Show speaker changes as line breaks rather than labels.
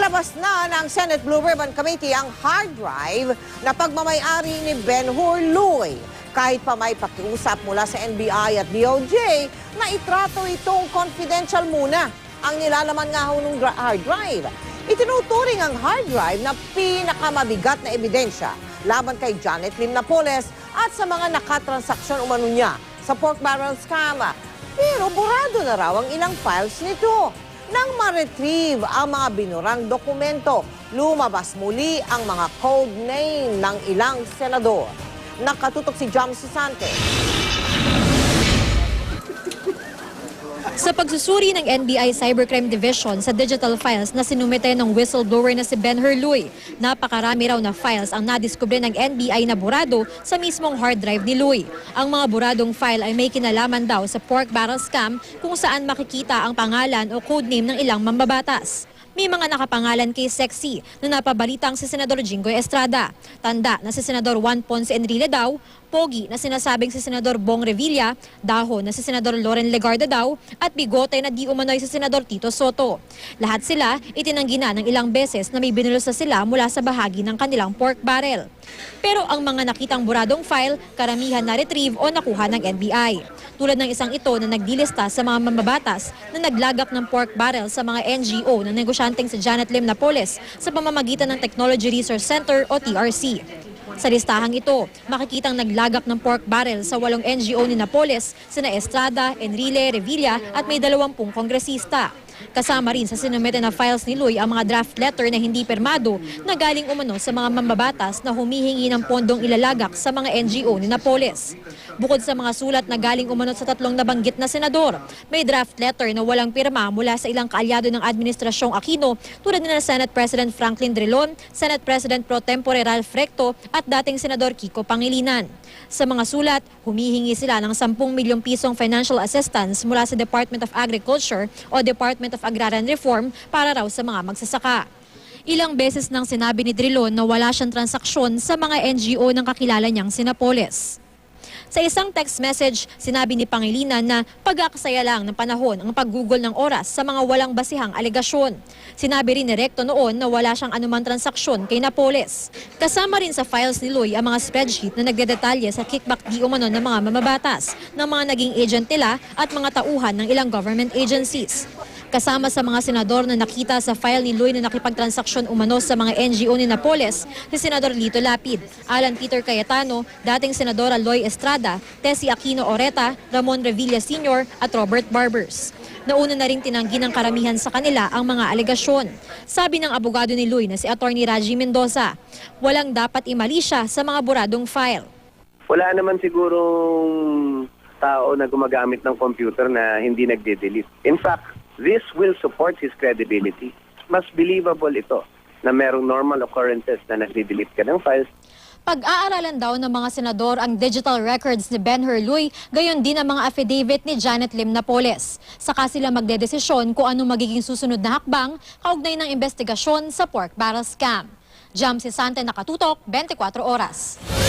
Inilabas na ng Senate Blue Ribbon Committee ang hard drive na pagmamay-ari ni Ben-Hur Luy. Kahit pa may pakiusap mula sa NBI at DOJ na itrato itong confidential muna ang nilalaman nga ho ng hard drive. Itinuturing ang hard drive na pinakamabigat na ebidensya laban kay Janet Lim Napoles at sa mga nakatransaksyon umano niya sa pork barrel scam. Pero burado na raw ang ilang files nito. Nang ma-retrieve ang mga binurang dokumento, lumabas muli ang mga code name ng ilang senador. Nakatutok si Jam Sisante.
Sa pagsusuri ng NBI Cybercrime Division sa digital files na sinumite ng whistleblower na si Ben-Hur Luy, napakarami raw na files ang nadiskubre ng NBI na burado sa mismong hard drive ni Luy. Ang mga buradong file ay may kinalaman daw sa pork barrel scam kung saan makikita ang pangalan o codename ng ilang mambabatas. May mga nakapangalan kay Sexy na napabalitang si Senador Jinggoy Estrada. Tanda na si Senador Juan Ponce Enrile daw, Pogi na sinasabing si Senador Bong Revilla, Dahon na si Senador Loren Legarda daw, at Bigote na di umano'y si Senador Tito Soto. Lahat sila itinanggi na ng ilang beses na may binulos na sila mula sa bahagi ng kanilang pork barrel. Pero ang mga nakitang buradong file, karamihan na retrieve o nakuha ng NBI. Tulad ng isang ito na nagdilista sa mga mambabatas na naglagak ng pork barrel sa mga NGO na negosyanteng si Janet Lim Napoles sa pamamagitan ng Technology Resource Center o TRC. Sa listahang ito, makikitang naglagak ng pork barrel sa 8 NGO ni Napoles, sina Estrada, Enrile, Revilla at may 20 kongresista. Kasama rin sa sinumite na files ni Luy ang mga draft letter na hindi permado na galing umano sa mga mambabatas na humihingi ng pondong ilalagak sa mga NGO ni Napoles. Bukod sa mga sulat na galing umano sa 3 nabanggit na senador, may draft letter na walang pirma mula sa ilang kaalyado ng Administrasyong Aquino tulad ni Senate President Franklin Drilon, Senate President Pro Tempore Ralph Recto at dating Senador Kiko Pangilinan. Sa mga sulat, humihingi sila ng 10 milyong pisong financial assistance mula sa Department of Agriculture o Department of Agrarian Reform para raw sa mga magsasaka. Ilang beses nang sinabi ni Drilon na wala siyang transaksyon sa mga NGO ng kakilala niyang si Napoles. Sa isang text message, sinabi ni Pangilinan na pag-aaksaya lang ng panahon ang paggugol ng oras sa mga walang basihang alegasyon. Sinabi rin ni Recto noon na wala siyang anumang transaksyon kay Napoles. Kasama rin sa files ni Luy ang mga spreadsheet na nagdedetalye sa kickback di umano ng mga mamabatas, ng mga naging agent nila at mga tauhan ng ilang government agencies. Kasama sa mga senador na nakita sa file ni Luy na nakipagtransaksyon umano sa mga NGO ni Napoles, si Senador Lito Lapid, Alan Peter Cayetano, dating Senadora Loy Estrada, Tessie Aquino Oreta, Ramon Revilla Sr. at Robert Barbers. Nauna na ring tinanggi ng karamihan sa kanila ang mga alegasyon. Sabi ng abogado ni Luy na si Attorney Raji Mendoza, walang dapat imali siya sa mga buradong file.
Wala naman sigurong tao na gumagamit ng computer na hindi nagde-delete. In fact, this will support his credibility. Mas believable ito na merong normal occurrences na nagde-delete ka ng files.
Pag-aaralan daw ng mga senador ang digital records ni Ben-Hur Luy, gayon din ang mga affidavit ni Janet Lim Napoles. Saka sila magdedesisyon kung ano magiging susunod na hakbang kaugnay ng investigasyon sa pork barrel scam. Jam Sisante, Nakatutok, 24 Oras.